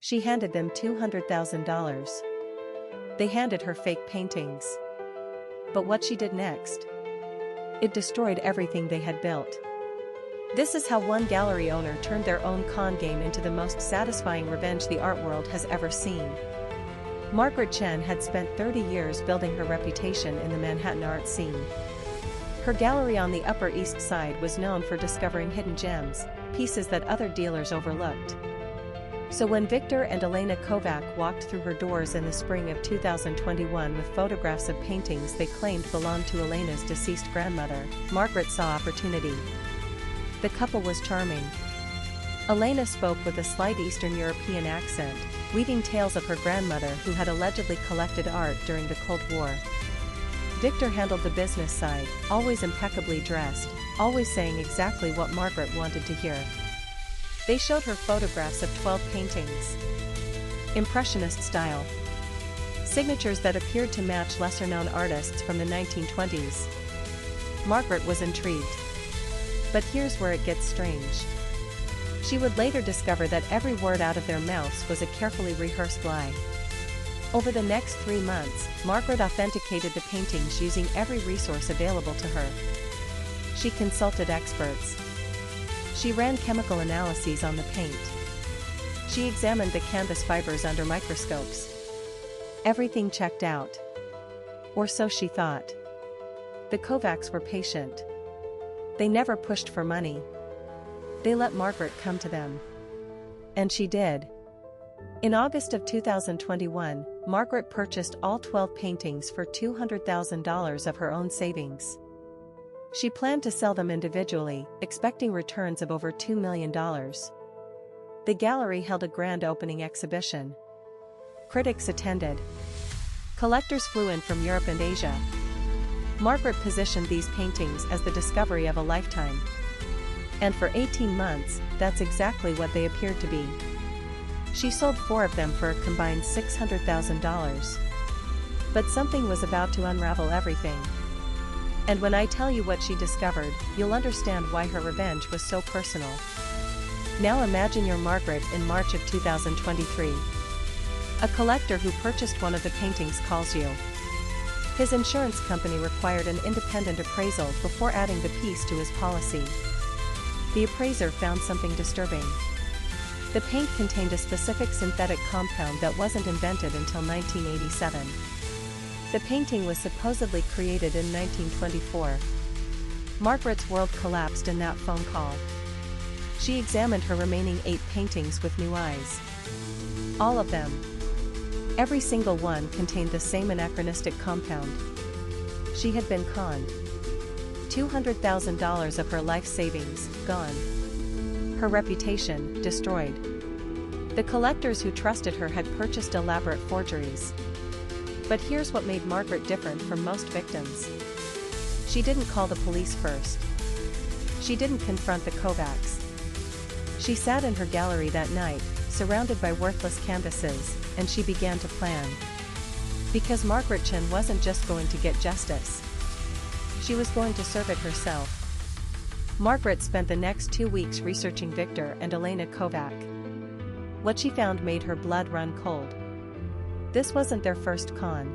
She handed them $200,000. They handed her fake paintings. But what she did next? It destroyed everything they had built. This is how one gallery owner turned their own con game into the most satisfying revenge the art world has ever seen. Margaret Chen had spent 30 years building her reputation in the Manhattan art scene. Her gallery on the Upper East Side was known for discovering hidden gems, pieces that other dealers overlooked. So when Victor and Elena Kovac walked through her doors in the spring of 2021 with photographs of paintings they claimed belonged to Elena's deceased grandmother, Margaret saw opportunity. The couple was charming. Elena spoke with a slight Eastern European accent, weaving tales of her grandmother who had allegedly collected art during the Cold War. Victor handled the business side, always impeccably dressed, always saying exactly what Margaret wanted to hear. They showed her photographs of 12 paintings. Impressionist style. Signatures that appeared to match lesser-known artists from the 1920s. Margaret was intrigued. But here's where it gets strange. She would later discover that every word out of their mouths was a carefully rehearsed lie. Over the next 3 months, Margaret authenticated the paintings using every resource available to her. She consulted experts. She ran chemical analyses on the paint. She examined the canvas fibers under microscopes. Everything checked out. Or so she thought. The Kovacs were patient. They never pushed for money. They let Margaret come to them. And she did. In August of 2021, Margaret purchased all 12 paintings for $200,000 of her own savings. She planned to sell them individually, expecting returns of over $2 million. The gallery held a grand opening exhibition. Critics attended. Collectors flew in from Europe and Asia. Margaret positioned these paintings as the discovery of a lifetime. And for 18 months, that's exactly what they appeared to be. She sold 4 of them for a combined $600,000. But something was about to unravel everything. And when I tell you what she discovered, you'll understand why her revenge was so personal. Now imagine you're Margaret in March of 2023. A collector who purchased one of the paintings calls you. His insurance company required an independent appraisal before adding the piece to his policy. The appraiser found something disturbing. The paint contained a specific synthetic compound that wasn't invented until 1987. The painting was supposedly created in 1924. Margaret's world collapsed in that phone call. She examined her remaining 8 paintings with new eyes. All of them. Every single one contained the same anachronistic compound. She had been conned. $200,000 of her life savings, gone. Her reputation, destroyed. The collectors who trusted her had purchased elaborate forgeries. But here's what made Margaret different from most victims. She didn't call the police first. She didn't confront the Kovacs. She sat in her gallery that night, surrounded by worthless canvases, and she began to plan. Because Margaret Chen wasn't just going to get justice. She was going to serve it herself. Margaret spent the next 2 weeks researching Victor and Elena Kovac. What she found made her blood run cold. This wasn't their first con.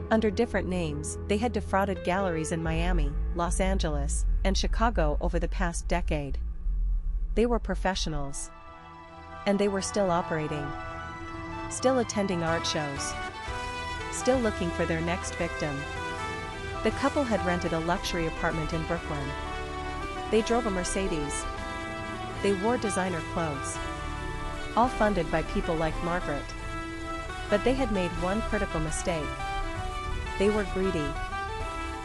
Under different names, they had defrauded galleries in Miami, Los Angeles, and Chicago over the past decade. They were professionals. And they were still operating. Still attending art shows. Still looking for their next victim. The couple had rented a luxury apartment in Brooklyn. They drove a Mercedes. They wore designer clothes. All funded by people like Margaret. But they had made one critical mistake. They were greedy.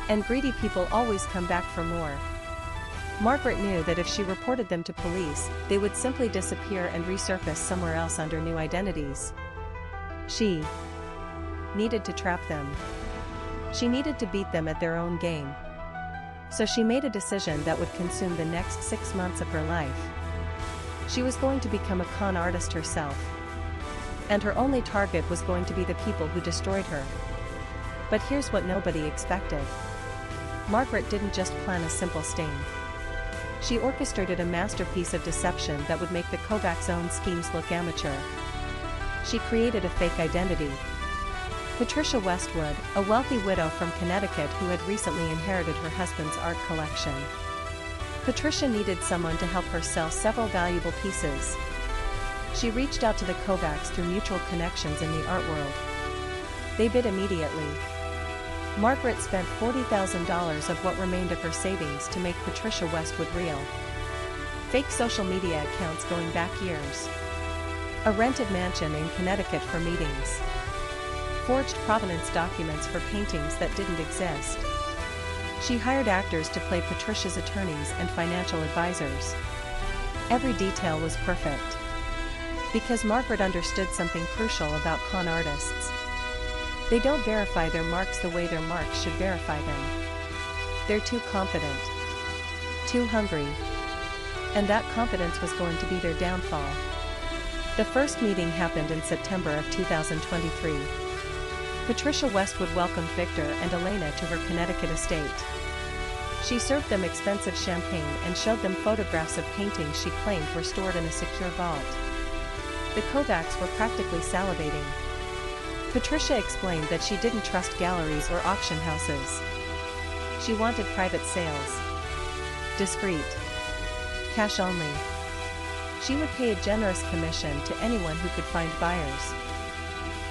And greedy people always come back for more. Margaret knew that if she reported them to police, they would simply disappear and resurface somewhere else under new identities. She needed to trap them. She needed to beat them at their own game. So she made a decision that would consume the next 6 months of her life. She was going to become a con artist herself. And her only target was going to be the people who destroyed her. But here's what nobody expected. Margaret didn't just plan a simple sting. She orchestrated a masterpiece of deception that would make the Kovacs' own schemes look amateur. She created a fake identity. Patricia Westwood, a wealthy widow from Connecticut who had recently inherited her husband's art collection. Patricia needed someone to help her sell several valuable pieces. She reached out to the Kovacs through mutual connections in the art world. They bid immediately. Margaret spent $40,000 of what remained of her savings to make Patricia Westwood real. Fake social media accounts going back years. A rented mansion in Connecticut for meetings. Forged provenance documents for paintings that didn't exist. She hired actors to play Patricia's attorneys and financial advisors. Every detail was perfect. Because Margaret understood something crucial about con artists. They don't verify their marks the way their marks should verify them. They're too confident. Too hungry. And that confidence was going to be their downfall. The first meeting happened in September of 2023. Patricia Westwood welcomed Victor and Elena to her Connecticut estate. She served them expensive champagne and showed them photographs of paintings she claimed were stored in a secure vault. The Kovacs were practically salivating. Patricia explained that she didn't trust galleries or auction houses. She wanted private sales. Discreet. Cash only. She would pay a generous commission to anyone who could find buyers.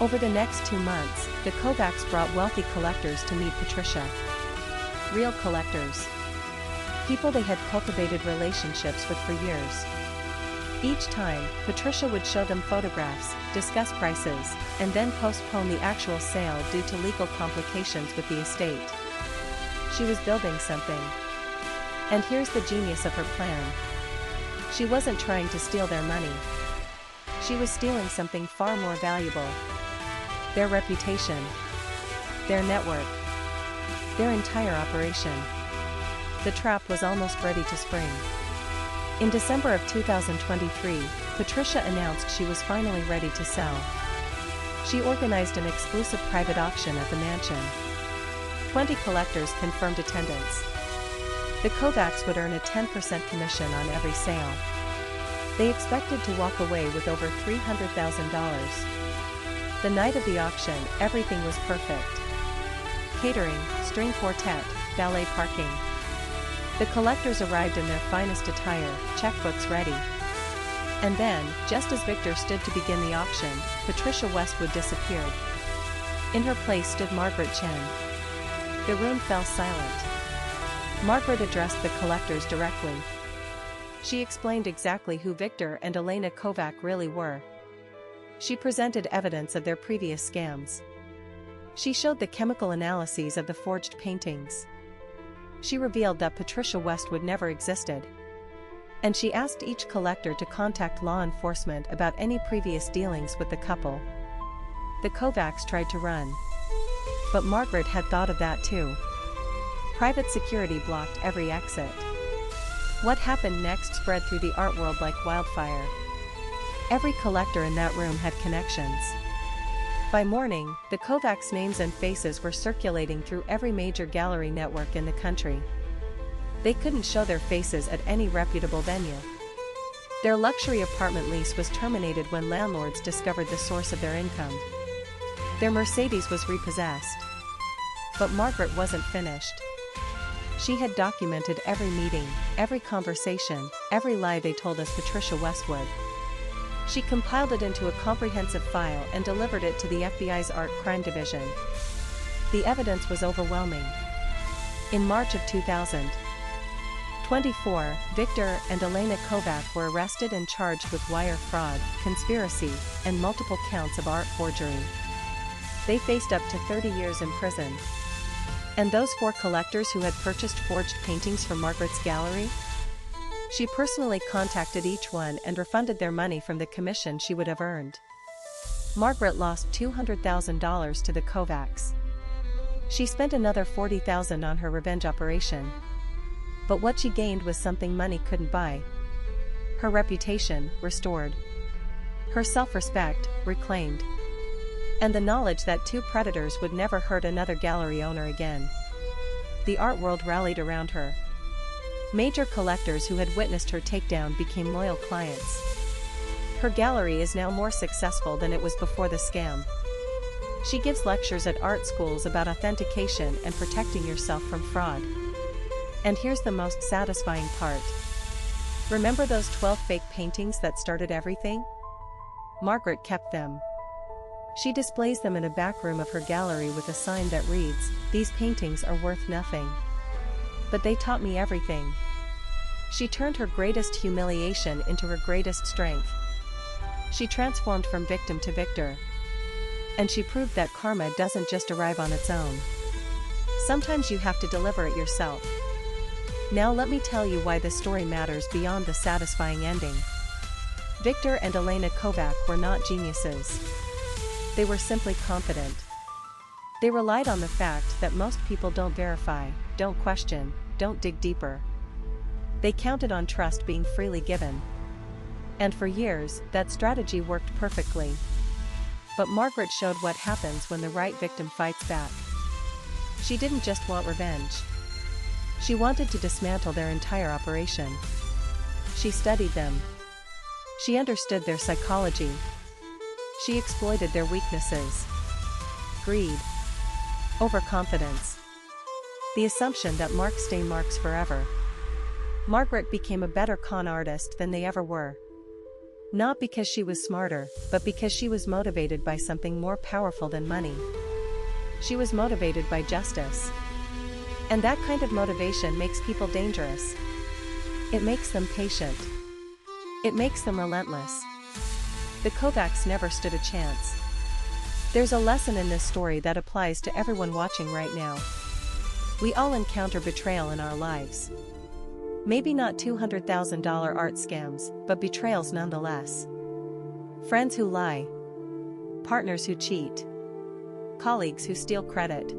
Over the next 2 months, the Kovacs brought wealthy collectors to meet Patricia. Real collectors. People they had cultivated relationships with for years. Each time, Patricia would show them photographs, discuss prices, and then postpone the actual sale due to legal complications with the estate. She was building something. And here's the genius of her plan. She wasn't trying to steal their money. She was stealing something far more valuable. Their reputation. Their network. Their entire operation. The trap was almost ready to spring. In December of 2023, Patricia announced she was finally ready to sell. She organized an exclusive private auction at the mansion. 20 collectors confirmed attendance. The Kovacs would earn a 10% commission on every sale. They expected to walk away with over $300,000. The night of the auction, everything was perfect. Catering, string quartet, valet parking. The collectors arrived in their finest attire, checkbooks ready. And then, just as Victor stood to begin the auction, Patricia Westwood disappeared. In her place stood Margaret Chen. The room fell silent. Margaret addressed the collectors directly. She explained exactly who Victor and Elena Kovac really were. She presented evidence of their previous scams. She showed the chemical analyses of the forged paintings. She revealed that Patricia Westwood never existed. And she asked each collector to contact law enforcement about any previous dealings with the couple. The Kovacs tried to run. But Margaret had thought of that too. Private security blocked every exit. What happened next spread through the art world like wildfire. Every collector in that room had connections. By morning, the Kovacs' names and faces were circulating through every major gallery network in the country. They couldn't show their faces at any reputable venue. Their luxury apartment lease was terminated when landlords discovered the source of their income. Their Mercedes was repossessed. But Margaret wasn't finished. She had documented every meeting, every conversation, every lie they told us Patricia Westwood. She compiled it into a comprehensive file and delivered it to the FBI's Art Crime Division. The evidence was overwhelming. In March of 2024, Victor and Elena Kovac were arrested and charged with wire fraud, conspiracy, and multiple counts of art forgery. They faced up to 30 years in prison. And those 4 collectors who had purchased forged paintings from Margaret's gallery? She personally contacted each one and refunded their money from the commission she would have earned. Margaret lost $200,000 to the Kovacs. She spent another $40,000 on her revenge operation. But what she gained was something money couldn't buy. Her reputation, restored. Her self-respect, reclaimed. And the knowledge that 2 predators would never hurt another gallery owner again. The art world rallied around her. Major collectors who had witnessed her takedown became loyal clients. Her gallery is now more successful than it was before the scam. She gives lectures at art schools about authentication and protecting yourself from fraud. And here's the most satisfying part. Remember those 12 fake paintings that started everything? Margaret kept them. She displays them in a back room of her gallery with a sign that reads, "These paintings are worth nothing. But they taught me everything." She turned her greatest humiliation into her greatest strength. She transformed from victim to victor. And she proved that karma doesn't just arrive on its own. Sometimes you have to deliver it yourself. Now let me tell you why this story matters beyond the satisfying ending. Victor and Elena Kovac were not geniuses. They were simply confident. They relied on the fact that most people don't verify, don't question, don't dig deeper. They counted on trust being freely given. And for years, that strategy worked perfectly. But Margaret showed what happens when the right victim fights back. She didn't just want revenge. She wanted to dismantle their entire operation. She studied them. She understood their psychology. She exploited their weaknesses. Greed. Overconfidence. The assumption that marks stay marks forever. Margaret became a better con artist than they ever were. Not because she was smarter, but because she was motivated by something more powerful than money. She was motivated by justice. And that kind of motivation makes people dangerous. It makes them patient. It makes them relentless. The Kovacs never stood a chance. There's a lesson in this story that applies to everyone watching right now. We all encounter betrayal in our lives. Maybe not $200,000 art scams, but betrayals nonetheless. Friends who lie. Partners who cheat. Colleagues who steal credit.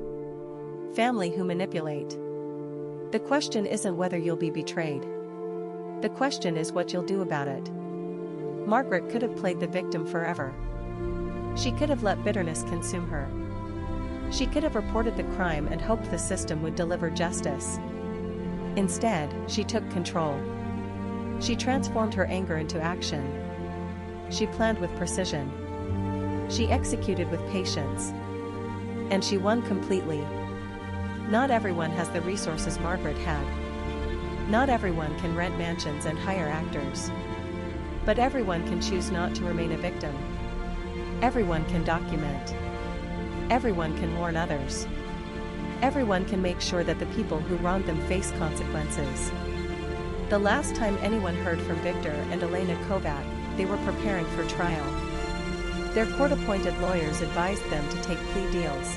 Family who manipulate. The question isn't whether you'll be betrayed. The question is what you'll do about it. Margaret could have played the victim forever. She could have let bitterness consume her. She could have reported the crime and hoped the system would deliver justice. Instead, she took control. She transformed her anger into action. She planned with precision. She executed with patience. And she won completely. Not everyone has the resources Margaret had. Not everyone can rent mansions and hire actors. But everyone can choose not to remain a victim. Everyone can document. Everyone can warn others. Everyone can make sure that the people who wronged them face consequences. The last time anyone heard from Victor and Elena Kovac, they were preparing for trial. Their court-appointed lawyers advised them to take plea deals.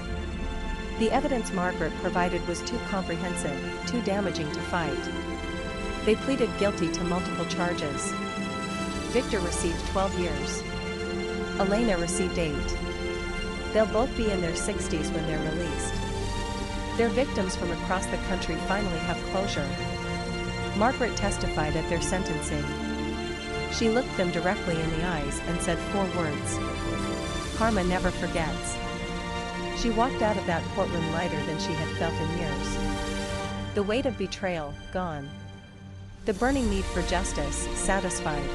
The evidence Margaret provided was too comprehensive, too damaging to fight. They pleaded guilty to multiple charges. Victor received 12 years. Elena received 8. They'll both be in their 60s when they're released. Their victims from across the country finally have closure. Margaret testified at their sentencing. She looked them directly in the eyes and said 4 words. Karma never forgets. She walked out of that courtroom lighter than she had felt in years. The weight of betrayal, gone. The burning need for justice, satisfied.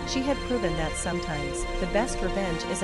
She had proven that sometimes, the best revenge isn't